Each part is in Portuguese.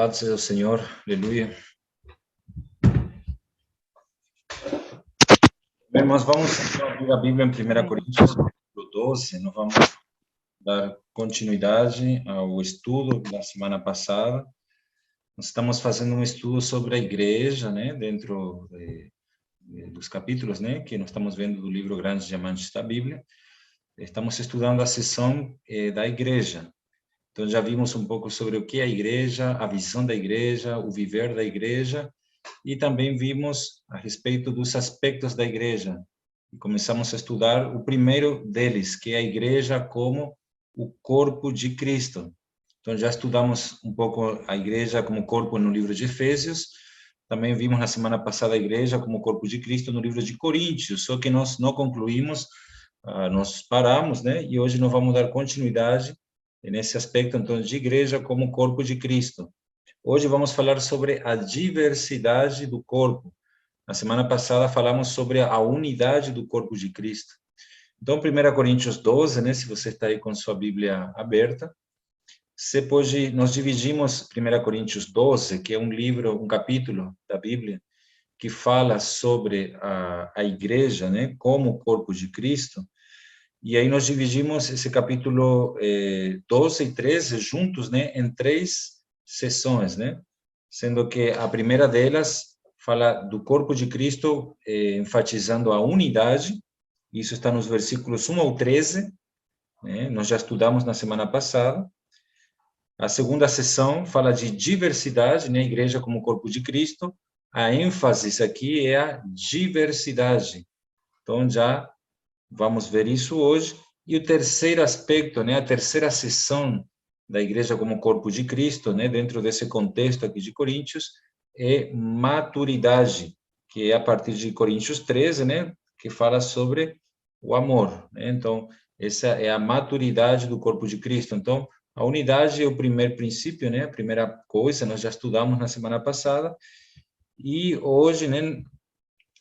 Louvado seja o Senhor, aleluia. Bem, irmãos, vamos abrir a Bíblia em 1 Coríntios, capítulo 12. Nós vamos dar continuidade ao estudo da semana passada. Nós estamos fazendo um estudo sobre a igreja, né, dentro dos capítulos, né, que nós estamos vendo do livro Grandes Diamantes da Bíblia. Estamos estudando a seção da igreja. Então, já vimos um pouco sobre o que é a igreja, a visão da igreja, o viver da igreja, e também vimos a respeito dos aspectos da igreja. E começamos a estudar o primeiro deles, que é a igreja como o corpo de Cristo. Então, já estudamos um pouco a igreja como corpo no livro de Efésios, também vimos na semana passada a igreja como corpo de Cristo no livro de Coríntios, só que nós não concluímos, nós paramos, né? E hoje nós vamos dar continuidade nesse aspecto, então, de igreja como corpo de Cristo. Hoje vamos falar sobre a diversidade do corpo. Na semana passada falamos sobre a unidade do corpo de Cristo. Então, 1 Coríntios 12, né, se você está aí com sua Bíblia aberta, você pode, nós dividimos 1 Coríntios 12, que é um livro, um capítulo da Bíblia, que fala sobre a igreja, né, como o corpo de Cristo. E aí nós dividimos esse capítulo 12 e 13 juntos, né, em 3 sessões, né? Sendo que a primeira delas fala do corpo de Cristo, enfatizando a unidade. Isso está nos versículos 1 ao 13, né? Nós já estudamos na semana passada. A segunda sessão fala de diversidade, né? A igreja como corpo de Cristo. A ênfase aqui é a diversidade. Então, já vamos ver isso hoje. E o terceiro aspecto, né, a terceira sessão da igreja como corpo de Cristo, né, dentro desse contexto aqui de Coríntios, é maturidade, que é a partir de Coríntios 13, né, que fala sobre o amor, né? Então, essa é a maturidade do corpo de Cristo. Então, a unidade é o primeiro princípio, né, a primeira coisa, nós já estudamos na semana passada, e hoje, né,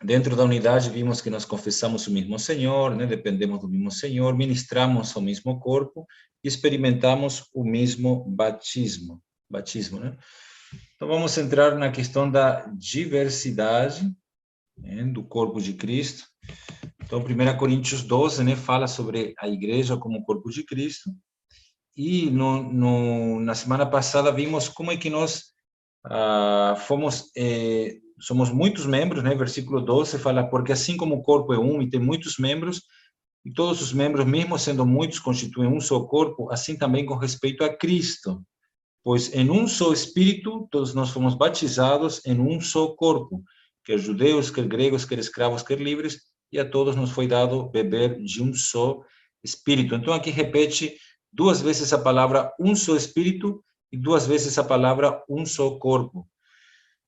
dentro da unidade, vimos que nós confessamos o mesmo Senhor, né? Dependemos do mesmo Senhor, ministramos o mesmo corpo e experimentamos o mesmo batismo, né? Então, vamos entrar na questão da diversidade, né, do corpo de Cristo. Então, 1 Coríntios 12, né, fala sobre a igreja como corpo de Cristo. E na semana passada vimos como é que nós somos muitos membros, né? Versículo 12 fala, porque assim como o corpo é um e tem muitos membros, e todos os membros, mesmo sendo muitos, constituem um só corpo, assim também com respeito a Cristo. Pois em um só Espírito, todos nós fomos batizados em um só corpo, quer judeus, quer gregos, quer escravos, quer livres, e a todos nos foi dado beber de um só Espírito. Então aqui repete 2 vezes a palavra um só Espírito, e 2 vezes a palavra um só corpo.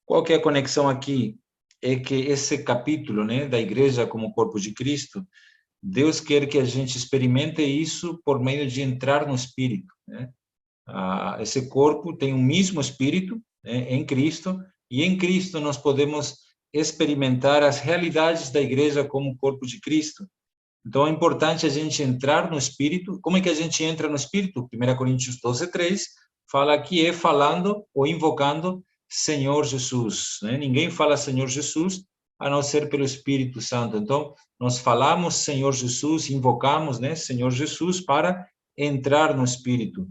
Qual que é a conexão aqui? É que esse capítulo, né, da igreja como corpo de Cristo, Deus quer que a gente experimente isso por meio de entrar no Espírito, né? Esse corpo tem o mesmo Espírito, né, em Cristo, e em Cristo nós podemos experimentar as realidades da igreja como corpo de Cristo. Então, é importante a gente entrar no Espírito. Como é que a gente entra no Espírito? 1 Coríntios 12, 3, fala que é falando ou invocando Senhor Jesus, né? Ninguém fala Senhor Jesus a não ser pelo Espírito Santo. Então, nós falamos Senhor Jesus, invocamos, né, Senhor Jesus para entrar no Espírito.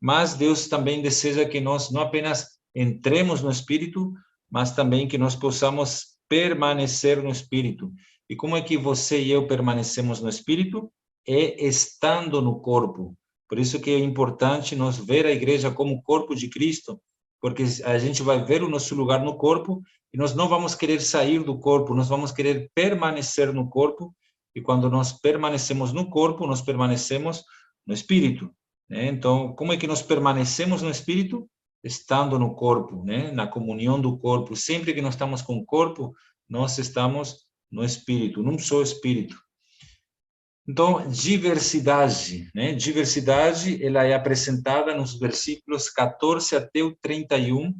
Mas Deus também deseja que nós não apenas entremos no Espírito, mas também que nós possamos permanecer no Espírito. E como é que você e eu permanecemos no Espírito? É estando no corpo. Por isso que é importante nós ver a igreja como corpo de Cristo, porque a gente vai ver o nosso lugar no corpo e nós não vamos querer sair do corpo, nós vamos querer permanecer no corpo, e quando nós permanecemos no corpo, nós permanecemos no Espírito, né? Então, como é que nós permanecemos no Espírito? Estando no corpo, né? Na comunhão do corpo. Sempre que nós estamos com o corpo, nós estamos no Espírito, num só Espírito. Então, diversidade, né? Diversidade, ela é apresentada nos versículos 14 até o 31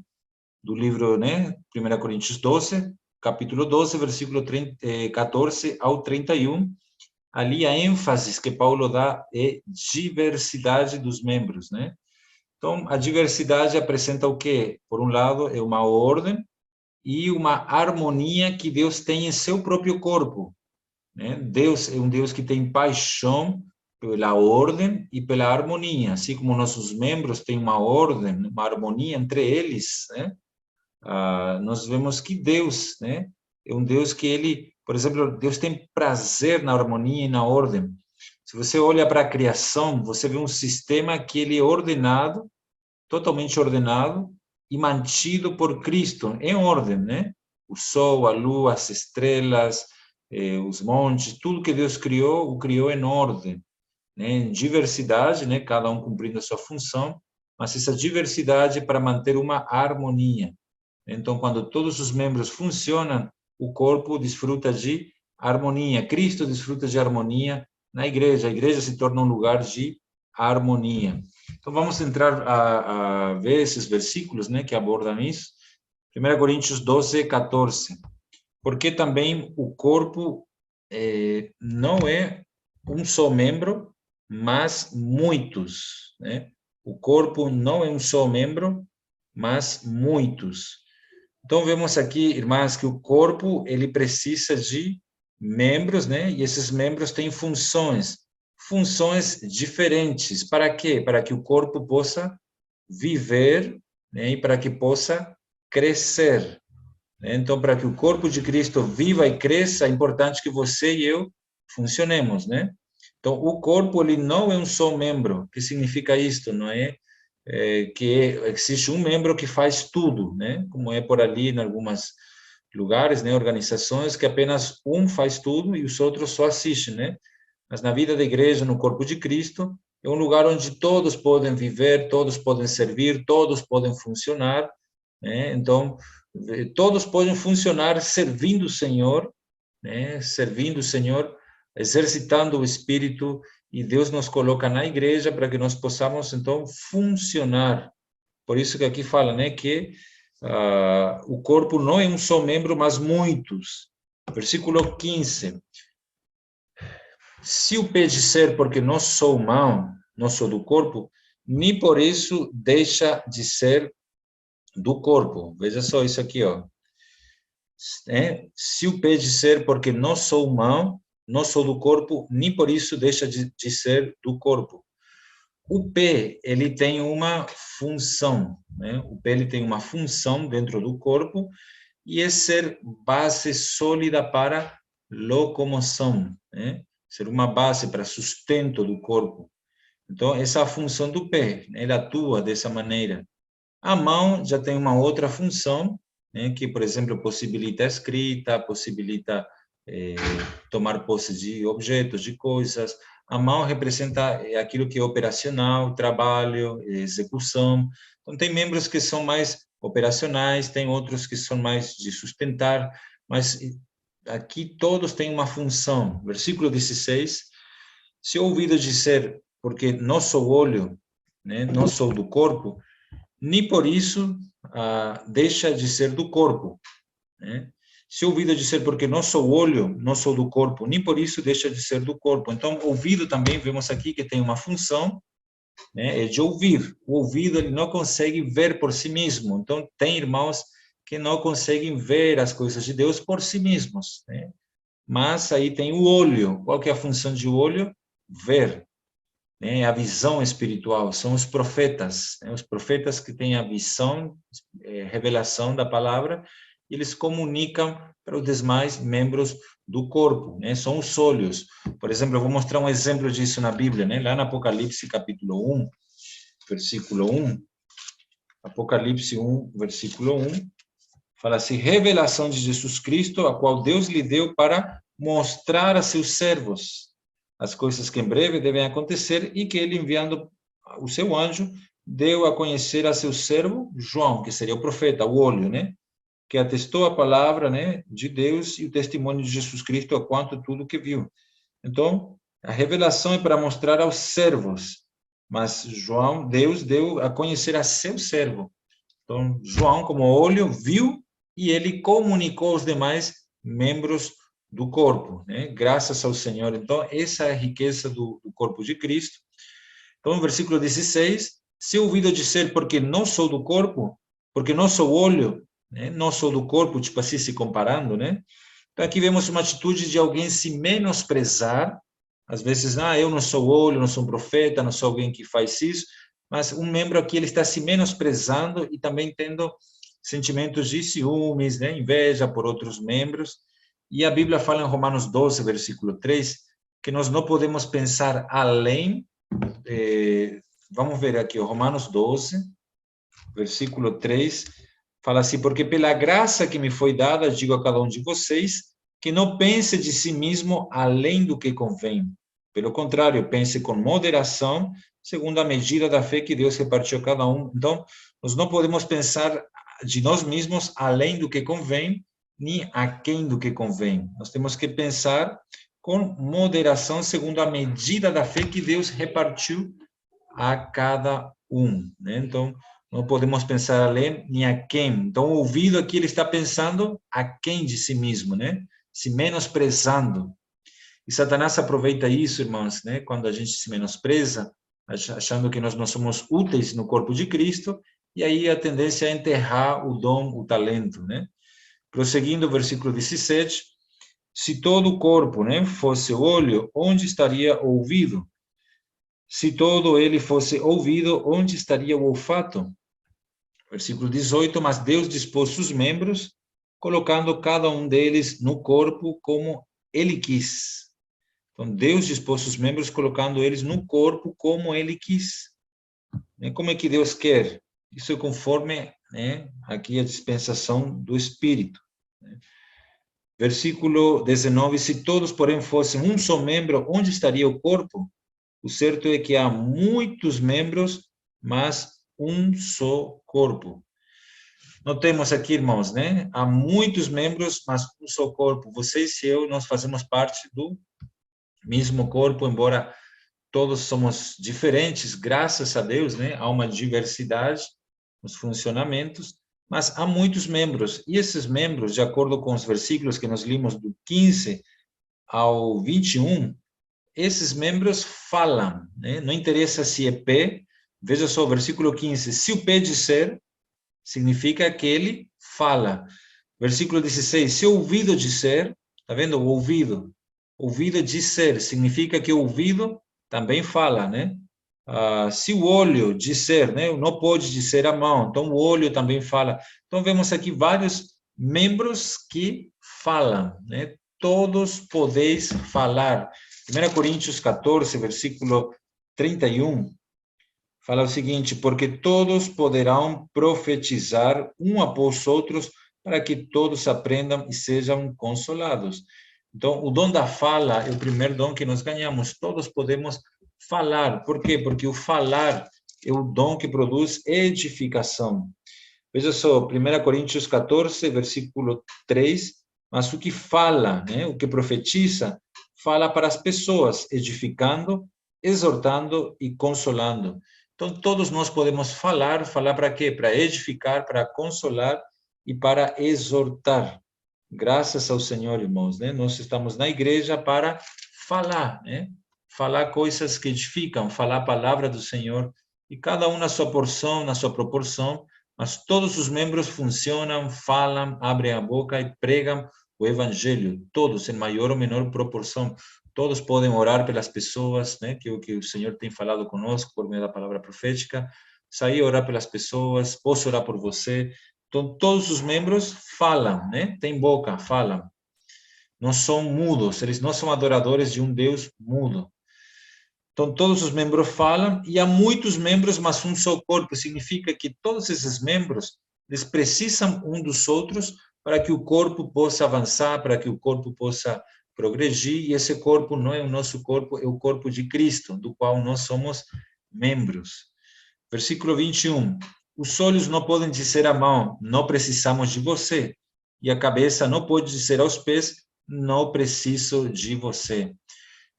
do livro, né? 1 Coríntios 12, capítulo 12, versículo 14 ao 31. Ali a ênfase que Paulo dá é diversidade dos membros, né? Então, a diversidade apresenta o quê? Por um lado, é uma ordem e uma harmonia que Deus tem em seu próprio corpo, né? Deus é um Deus que tem paixão pela ordem e pela harmonia, assim como nossos membros têm uma ordem, uma harmonia entre eles, né? Nós vemos que Deus, né, é um Deus que ele, por exemplo, Deus tem prazer na harmonia e na ordem. Se você olha para a criação, você vê um sistema que ele é ordenado, totalmente ordenado e mantido por Cristo, em ordem, né? O sol, a lua, as estrelas, os montes, tudo que Deus criou, o criou em ordem, né? Em diversidade, né? Cada um cumprindo a sua função, mas essa diversidade é para manter uma harmonia. Então, quando todos os membros funcionam, o corpo desfruta de harmonia. Cristo desfruta de harmonia na igreja. A igreja se torna um lugar de harmonia. Então, vamos entrar a ver esses versículos, né, que abordam isso. 1 Coríntios 12, 14. Porque também o corpo não é um só membro, mas muitos, né? O corpo não é um só membro, mas muitos. Então, vemos aqui, irmãs, que o corpo, ele precisa de membros, né? E esses membros têm funções diferentes. Para quê? Para que o corpo possa viver, né? E para que possa crescer, né? Então, para que o corpo de Cristo viva e cresça, é importante que você e eu funcionemos, né? Então, o corpo, ele não é um só membro. O que significa isto? Não é? Que existe um membro que faz tudo, né? Como é por ali em algumas lugares, né? Organizações que apenas um faz tudo e os outros só assistem, né? Mas na vida da igreja, no corpo de Cristo, é um lugar onde todos podem viver, todos podem servir, todos podem funcionar, né? Então, todos podem funcionar servindo o Senhor, né? Servindo o Senhor, exercitando o Espírito, e Deus nos coloca na igreja para que nós possamos, então, funcionar. Por isso que aqui fala, né, que o corpo não é um só membro, mas muitos. Versículo 15. Se o pé disser, porque não sou mão, não sou do corpo, nem por isso deixa de ser do corpo. Veja só isso aqui, ó. Se o pé disser, porque não sou mão, não sou do corpo, nem por isso deixa de ser do corpo. O pé, ele tem uma função, né? O pé, ele tem uma função dentro do corpo e é ser base sólida para locomoção, né? Ser uma base para sustento do corpo. Então, essa é a função do pé, né? Ele atua dessa maneira. A mão já tem uma outra função, né? Que, por exemplo, possibilita a escrita, possibilita tomar posse de objetos, de coisas. A mão representa aquilo que é operacional, trabalho, execução. Então, tem membros que são mais operacionais, tem outros que são mais de sustentar, mas aqui todos têm uma função. Versículo 16, se o ouvido disser, porque não sou olho, né, não sou do corpo, nem por isso deixa de ser do corpo, né? Se o ouvido disser, porque não sou olho, não sou do corpo, nem por isso deixa de ser do corpo. Então, o ouvido também, vemos aqui que tem uma função, né, é de ouvir. O ouvido, ele não consegue ver por si mesmo. Então, tem irmãos que não conseguem ver as coisas de Deus por si mesmos, né? Mas aí tem o olho. Qual que é a função de olho? Ver, né? A visão espiritual. São os profetas, né? Os profetas que têm a visão, revelação da palavra, eles comunicam para os demais membros do corpo, né? São os olhos. Por exemplo, eu vou mostrar um exemplo disso na Bíblia, né? Lá no Apocalipse, capítulo 1, versículo 1. Apocalipse 1, versículo 1. Fala assim, revelação de Jesus Cristo, a qual Deus lhe deu para mostrar a seus servos as coisas que em breve devem acontecer e que ele, enviando o seu anjo, deu a conhecer a seu servo João, que seria o profeta, o olho, né? Que atestou a palavra, né, de Deus e o testemunho de Jesus Cristo a quanto tudo que viu. Então, a revelação é para mostrar aos servos, mas João, Deus deu a conhecer a seu servo. Então, João, como olho, viu e ele comunicou aos demais membros do corpo, né? Graças ao Senhor. Então, essa é a riqueza do corpo de Cristo. Então, no versículo 16, Se ouvido dizer, porque não sou do corpo, porque não sou olho, né? Não sou do corpo, tipo assim, se comparando, né? Então, aqui vemos uma atitude de alguém se menosprezar. Às vezes, eu não sou olho, não sou um profeta, não sou alguém que faz isso, mas um membro aqui, ele está se menosprezando e também tendo sentimentos de ciúmes, né? Inveja por outros membros. E a Bíblia fala em Romanos 12, versículo 3, que nós não podemos pensar além. Vamos ver aqui, Romanos 12, versículo 3, fala assim: porque pela graça que me foi dada, digo a cada um de vocês, que não pense de si mesmo além do que convém. Pelo contrário, pense com moderação, segundo a medida da fé que Deus repartiu a cada um. Então, nós não podemos pensar de nós mesmos além do que convém, nem aquém do que convém. Nós temos que pensar com moderação, segundo a medida da fé que Deus repartiu a cada um, né? Então, não podemos pensar além nem a quem. Então, o ouvido aqui, ele está pensando a quem de si mesmo, né? Se menosprezando. E Satanás aproveita isso, irmãos, né? Quando a gente se menospreza, achando que nós não somos úteis no corpo de Cristo, e aí a tendência é enterrar o dom, o talento, né? Prosseguindo, versículo 17, se todo o corpo, né, fosse olho, onde estaria o ouvido? Se todo ele fosse ouvido, onde estaria o olfato? Versículo 18, mas Deus dispôs os membros, colocando cada um deles no corpo como ele quis. Então, Deus dispôs os membros, colocando eles no corpo como ele quis. Como é que Deus quer? Isso é conforme, né, aqui a dispensação do Espírito. Versículo 19, se todos, porém, fossem um só membro, onde estaria o corpo? O certo é que há muitos membros, mas um só corpo. Notemos aqui, irmãos, né? Há muitos membros, mas um só corpo. Vocês e eu, nós fazemos parte do mesmo corpo, embora todos somos diferentes, graças a Deus, né? Há uma diversidade nos funcionamentos, mas há muitos membros. E esses membros, de acordo com os versículos que nós limos do 15 ao 21, esses membros falam, né? Não interessa se é pé. Veja só o versículo 15. Se o pé disser, significa que ele fala. Versículo 16. Se o ouvido disser, está vendo? O ouvido. Ouvido disser, significa que o ouvido também fala, né? Se o olho disser, né? Não pode dizer a mão, então o olho também fala. Então vemos aqui vários membros que falam, né? Todos podeis falar. 1 Coríntios 14, versículo 31, fala o seguinte: porque todos poderão profetizar um após outros, para que todos aprendam e sejam consolados. Então, o dom da fala é o primeiro dom que nós ganhamos. Todos podemos falar. Por quê? Porque o falar é o dom que produz edificação. Veja só, 1 Coríntios 14, versículo 3, mas o que fala, né, o que profetiza, fala para as pessoas, edificando, exortando e consolando. Então, todos nós podemos falar para quê? Para edificar, para consolar e para exortar. Graças ao Senhor, irmãos, né? Nós estamos na igreja para falar, né? Falar coisas que edificam, falar a palavra do Senhor, e cada um na sua porção, na sua proporção, mas todos os membros funcionam, falam, abrem a boca e pregam o evangelho, todos, em maior ou menor proporção. Todos podem orar pelas pessoas, né? Que é o que o Senhor tem falado conosco por meio da palavra profética. Sair orar pelas pessoas, posso orar por você. Então, todos os membros falam, né? Tem boca, falam. Não são mudos, eles não são adoradores de um Deus mudo. Então, todos os membros falam, e há muitos membros, mas um só corpo. Significa que todos esses membros, eles precisam um dos outros para que o corpo possa avançar, para que o corpo possa progredir, e esse corpo não é o nosso corpo, é o corpo de Cristo, do qual nós somos membros. Versículo 21. Os olhos não podem dizer à mão, não precisamos de você. E a cabeça não pode dizer aos pés, não preciso de você.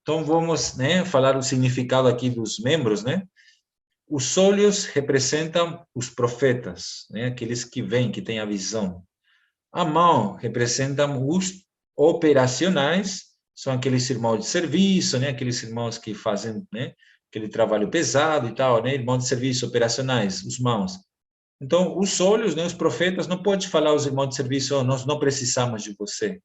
Então, vamos, né, falar o significado aqui dos membros, né? Os olhos representam os profetas, né? Aqueles que veem, que têm a visão. A mão representa os operacionais, são aqueles irmãos de serviço, né? Aqueles irmãos que fazem, né? aquele trabalho pesado e tal, né? Irmão de serviço, operacionais, os mãos. Então, os olhos, né, os profetas, não podem falar aos irmãos de serviço, oh, nós não precisamos de você.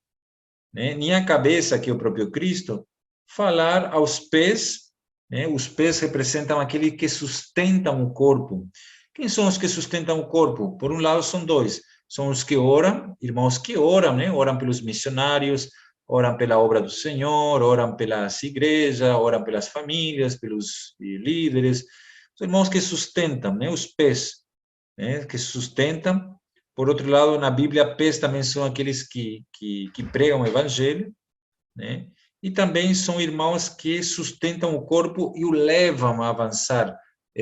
Né? Nem a cabeça, que é o próprio Cristo, falar aos pés, né? Os pés representam aquele que sustentam o corpo. Quem são os que sustentam o corpo? Por um lado, são dois. São os que oram, irmãos que oram, né? Oram pelos missionários, oram pela obra do Senhor, oram pelas igrejas, oram pelas famílias, pelos líderes. Os irmãos que sustentam, né? Os pés, né? Que sustentam. Por outro lado, na Bíblia, pés também são aqueles que pregam o evangelho, né? E também são irmãos que sustentam o corpo e o levam a avançar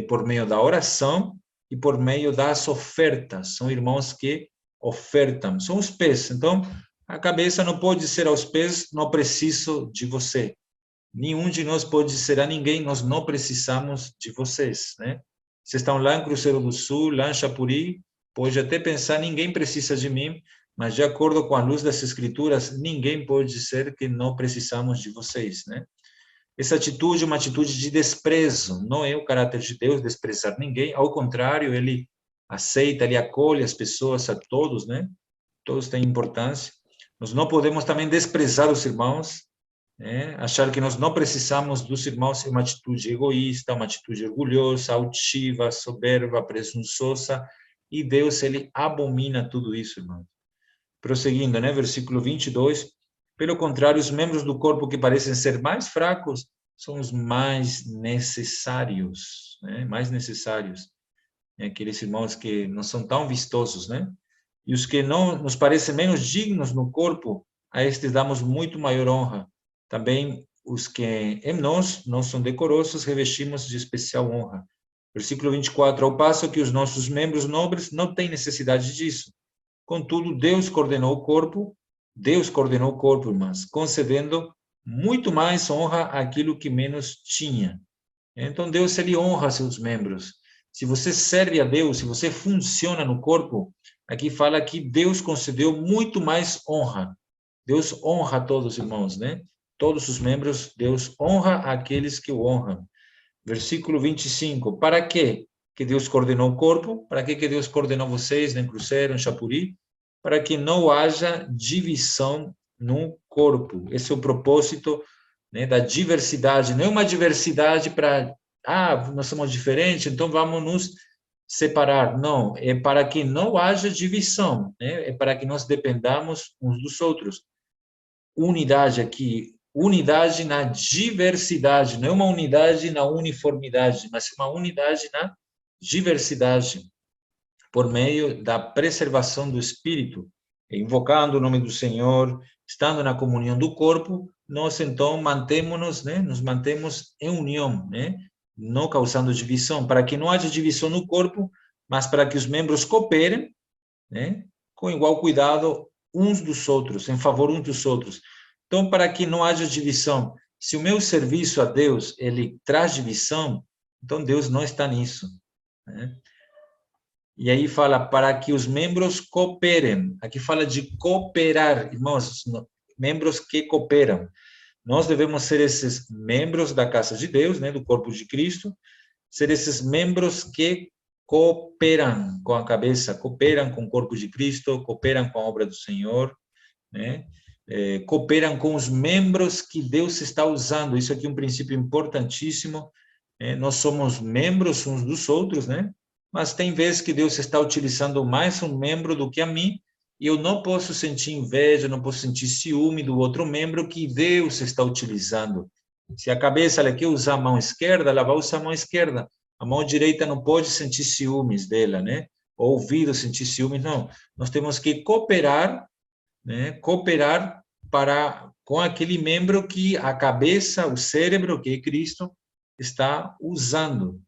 por meio da oração e por meio das ofertas. São irmãos que ofertam, são os pés. Então, a cabeça não pode ser aos pés, não preciso de você. Nenhum de nós pode dizer a ninguém, nós não precisamos de vocês, né? Vocês estão lá em Cruzeiro do Sul, lá em Chapuri, pode até pensar, ninguém precisa de mim, mas de acordo com a luz das Escrituras, ninguém pode dizer que não precisamos de vocês, né? Essa atitude é uma atitude de desprezo, não é o caráter de Deus desprezar ninguém, ao contrário, ele aceita, ele acolhe as pessoas, a todos, né? Todos têm importância. Nós não podemos também desprezar os irmãos, né? Achar que nós não precisamos dos irmãos é uma atitude egoísta, uma atitude orgulhosa, altiva, soberba, presunçosa, e Deus, ele abomina tudo isso, irmão. Prosseguindo, né? Versículo 22. Pelo contrário, os membros do corpo que parecem ser mais fracos são os mais necessários, né? Mais necessários. Aqueles irmãos que não são tão vistosos, né? E os que não nos parecem menos dignos no corpo, a estes damos muito maior honra. Também os que em nós não são decorosos, revestimos de especial honra. Versículo 24. Ao passo que os nossos membros nobres não têm necessidade disso. Contudo, Deus coordenou o corpo, irmãs, concedendo muito mais honra àquilo que menos tinha. Então, Deus, ele honra seus membros. Se você serve a Deus, se você funciona no corpo, aqui fala que Deus concedeu muito mais honra. Deus honra todos os irmãos, né? Todos os membros, Deus honra aqueles que o honram. Versículo 25. Para quê que Deus coordenou o corpo? Para que Deus coordenou vocês em Cruzeiro, em Chapuri? Para que não haja divisão no corpo. Esse é o propósito, né, da diversidade. Não é uma diversidade para, nós somos diferentes, então vamos nos separar. Não, é para que não haja divisão, né? É para que nós dependamos uns dos outros. Unidade aqui, unidade na diversidade, não é uma unidade na uniformidade, mas uma unidade na diversidade, por meio da preservação do espírito, invocando o nome do Senhor, estando na comunhão do corpo, nós então mantemos-nos, né, nos mantemos em união, né, não causando divisão, para que não haja divisão no corpo, mas para que os membros cooperem, né, com igual cuidado uns dos outros, em favor uns dos outros. Então, para que não haja divisão, se o meu serviço a Deus, ele traz divisão, então Deus não está nisso, né? E aí fala, para que os membros cooperem. Aqui fala de cooperar, irmãos, membros que cooperam. Nós devemos ser esses membros da casa de Deus, né, do corpo de Cristo, ser esses membros que cooperam com a cabeça, cooperam com o corpo de Cristo, cooperam com a obra do Senhor, né? Cooperam com os membros que Deus está usando. Isso aqui é um princípio importantíssimo. Nós somos membros uns dos outros, né? Mas tem vezes que Deus está utilizando mais um membro do que a mim, e eu não posso sentir inveja, não posso sentir ciúme do outro membro que Deus está utilizando. Se a cabeça ela quer usar a mão esquerda, ela vai usar a mão esquerda. A mão direita não pode sentir ciúmes dela, né? Ou ouvido sentir ciúmes, não. Nós temos que cooperar, né? Cooperar com aquele membro que a cabeça, o cérebro, que é Cristo, está usando.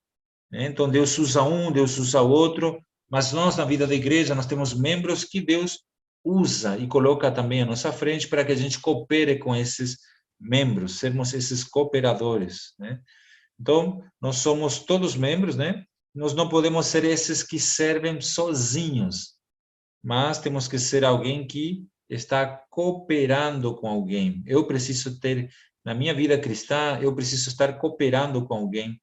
Então, Deus usa um, Deus usa outro, mas nós, na vida da igreja, nós temos membros que Deus usa e coloca também à nossa frente para que a gente coopere com esses membros, sermos esses cooperadores, né? Então, nós somos todos membros, né? Nós não podemos ser esses que servem sozinhos, mas temos que ser alguém que está cooperando com alguém. Eu preciso ter, na minha vida cristã, eu preciso estar cooperando com alguém.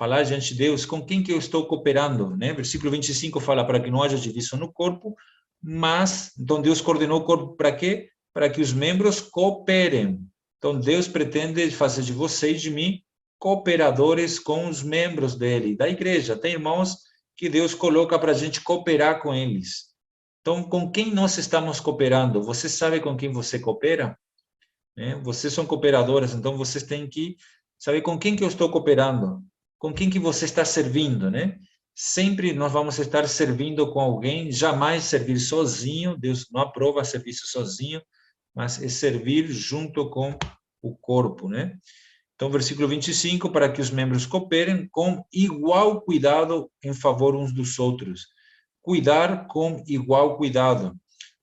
falar diante de Deus com quem que eu estou cooperando, né? Versículo 25 fala para que não haja divisão no corpo, mas, então Deus coordenou o corpo para quê? Para que os membros cooperem. Então Deus pretende fazer de você e de mim cooperadores com os membros dele, da igreja. Tem irmãos que Deus coloca para a gente cooperar com eles. Então, com quem nós estamos cooperando? Você sabe com quem você coopera? Vocês são cooperadoras, então vocês têm que saber com quem que eu estou cooperando, com quem que você está servindo, né? Sempre nós vamos estar servindo com alguém, jamais servir sozinho. Deus não aprova serviço sozinho, mas é servir junto com o corpo, né? Então, versículo 25, para que os membros cooperem com igual cuidado em favor uns dos outros. Cuidar com igual cuidado.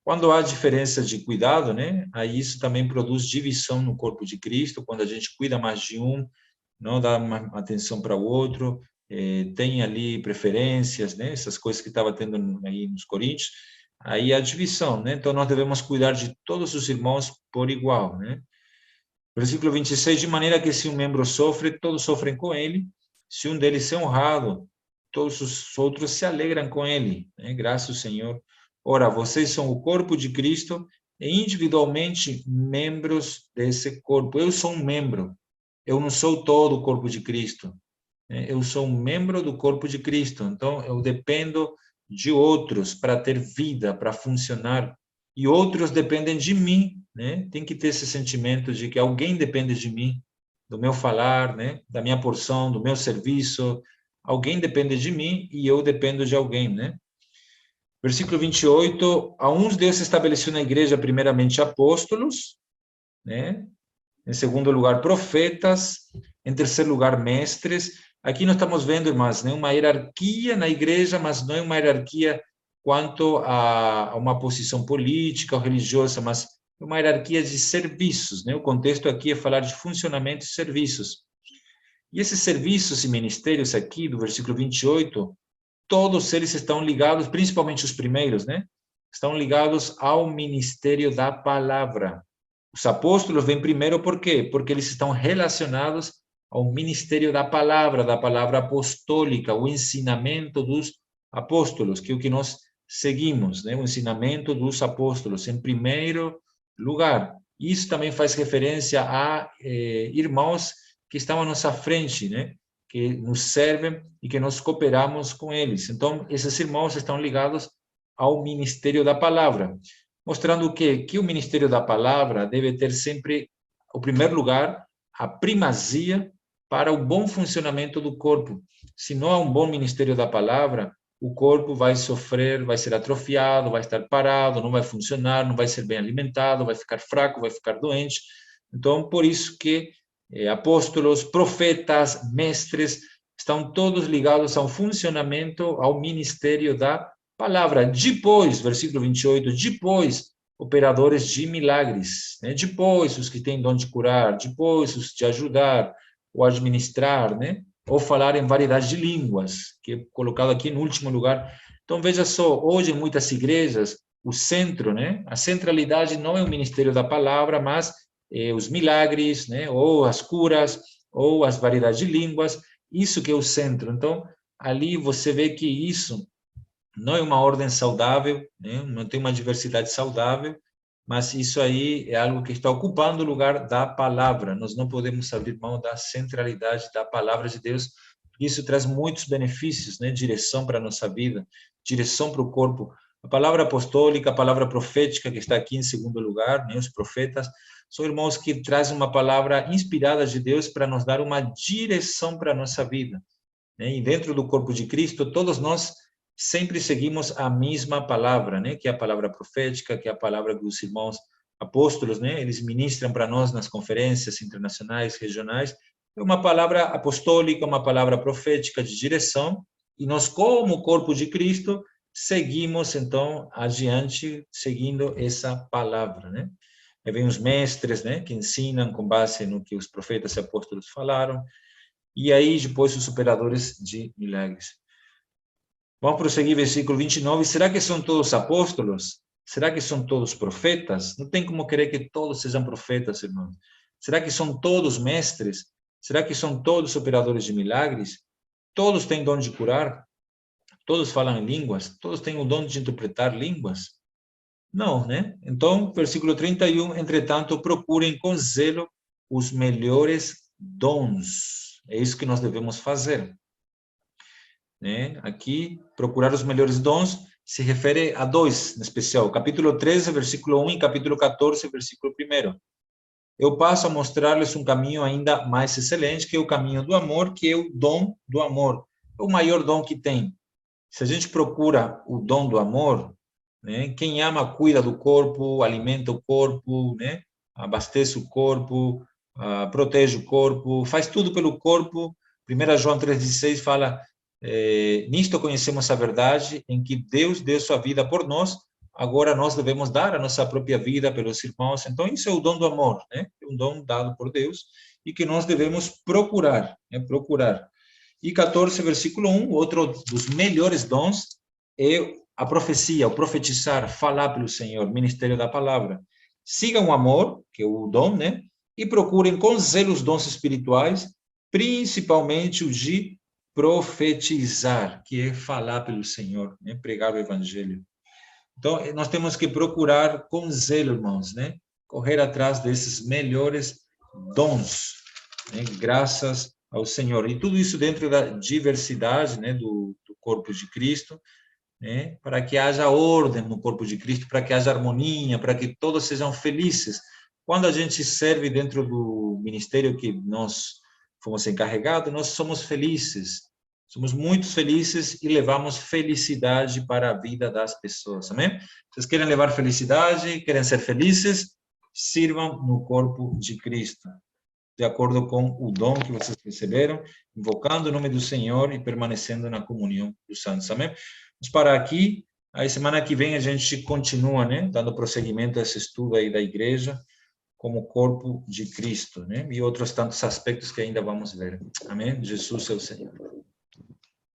Quando há diferença de cuidado, né? Aí isso também produz divisão no corpo de Cristo, quando a gente cuida mais de um, não dá mais atenção para o outro, tem ali preferências, né? Essas coisas que estava tendo aí nos Coríntios, aí há divisão, né? Então nós devemos cuidar de todos os irmãos por igual, né? Versículo 26, de maneira que se um membro sofre, todos sofrem com ele, se um deles é honrado, todos os outros se alegram com ele, né? Graças ao Senhor. Ora, vocês são o corpo de Cristo e individualmente membros desse corpo. Eu sou um membro, eu não sou todo o corpo de Cristo, né? Eu sou um membro do corpo de Cristo, então eu dependo de outros para ter vida, para funcionar, e outros dependem de mim, né? Tem que ter esse sentimento de que alguém depende de mim, do meu falar, né? Da minha porção, do meu serviço, alguém depende de mim e eu dependo de alguém, né? Versículo 28, a uns Deus estabeleceu na igreja primeiramente apóstolos, né? Em segundo lugar profetas, em terceiro lugar mestres. Aqui nós estamos vendo, irmãs, né, uma hierarquia na igreja, mas não é uma hierarquia quanto a uma posição política ou religiosa, mas é uma hierarquia de serviços, né? O contexto aqui é falar de funcionamento e serviços. E esses serviços e ministérios aqui, do versículo 28, todos eles estão ligados, principalmente os primeiros, né? Estão ligados ao ministério da palavra. Os apóstolos vêm primeiro por quê? Porque eles estão relacionados ao ministério da palavra apostólica, o ensinamento dos apóstolos, que é o que nós seguimos, né? O ensinamento dos apóstolos, em primeiro lugar. Isso também faz referência a irmãos que estão à nossa frente, né? Que nos servem e que nós cooperamos com eles. Então, esses irmãos estão ligados ao ministério da palavra, mostrando que o ministério da palavra deve ter sempre, o primeiro lugar, a primazia para o bom funcionamento do corpo. Se não há um bom ministério da palavra, o corpo vai sofrer, vai ser atrofiado, vai estar parado, não vai funcionar, não vai ser bem alimentado, vai ficar fraco, vai ficar doente. Então, por isso que apóstolos, profetas, mestres, estão todos ligados ao funcionamento, ao ministério da palavra. Depois, versículo 28, depois, operadores de milagres, né? Depois, os que têm dom de curar, depois, os de ajudar, ou administrar, né? Ou falar em variedade de línguas, que é colocado aqui no último lugar. Então, veja só, hoje em muitas igrejas, o centro, né? A centralidade não é o ministério da palavra, mas os milagres, né? Ou as curas, ou as variedades de línguas, isso que é o centro. Então, ali você vê que isso não é uma ordem saudável, né? Não tem uma diversidade saudável, mas isso aí é algo que está ocupando o lugar da palavra. Nós não podemos abrir mão da centralidade da palavra de Deus. Isso traz muitos benefícios, né? Direção para a nossa vida, direção para o corpo. A palavra apostólica, a palavra profética, que está aqui em segundo lugar, né? Os profetas, são irmãos que trazem uma palavra inspirada de Deus para nos dar uma direção para a nossa vida, né? E dentro do corpo de Cristo, todos nós sempre seguimos a mesma palavra, né? Que é a palavra profética, que é a palavra que os irmãos apóstolos, né? Eles ministram para nós nas conferências internacionais, regionais. É uma palavra apostólica, uma palavra profética de direção, e nós, como corpo de Cristo, seguimos, então, adiante, seguindo essa palavra, né? Aí vem os mestres, né? Que ensinam com base no que os profetas e apóstolos falaram, e aí depois os operadores de milagres. Vamos prosseguir, versículo 29. Será que são todos apóstolos? Será que são todos profetas? Não tem como querer que todos sejam profetas, irmãos. Será que são todos mestres? Será que são todos operadores de milagres? Todos têm dom de curar? Todos falam em línguas? Todos têm o dom de interpretar línguas? Não, né? Então, versículo 31, entretanto, procurem com zelo os melhores dons. É isso que nós devemos fazer. Né? Aqui, procurar os melhores dons se refere a dois, em especial, capítulo 13, versículo 1 e capítulo 14, versículo 1. Eu passo a mostrar-lhes um caminho ainda mais excelente, que é o caminho do amor, que é o dom do amor. É o maior dom que tem. Se a gente procura o dom do amor, né, quem ama cuida do corpo, alimenta o corpo, né, abastece o corpo, protege o corpo, faz tudo pelo corpo. 1 João 3,16 fala, nisto conhecemos a verdade, em que Deus deu sua vida por nós, agora nós devemos dar a nossa própria vida pelos irmãos. Então, isso é o dom do amor, né? É um dom dado por Deus e que nós devemos procurar, né? Procurar. E 14, versículo 1, outro dos melhores dons é a profecia, o profetizar, falar pelo Senhor, ministério da palavra. Sigam o amor, que é o dom, né? E procurem com zelo os dons espirituais, principalmente o de profetizar, que é falar pelo Senhor, né? Pregar o evangelho. Então, nós temos que procurar com zelo, irmãos, né? Correr atrás desses melhores dons, né? Graças ao Senhor. E tudo isso dentro da diversidade, né? Do corpo de Cristo, né? Para que haja ordem no corpo de Cristo, para que haja harmonia, para que todos sejam felizes. Quando a gente serve dentro do ministério que nós fomos encarregados, nós somos felizes. Somos muito felizes e levamos felicidade para a vida das pessoas, amém? Vocês querem levar felicidade, querem ser felizes? Sirvam no corpo de Cristo, de acordo com o dom que vocês receberam, invocando o nome do Senhor e permanecendo na comunhão dos santos, amém? Vamos parar aqui, aí semana que vem a gente continua, né, dando prosseguimento a esse estudo aí da igreja, como corpo de Cristo, né, e outros tantos aspectos que ainda vamos ver, amém? Jesus é o Senhor.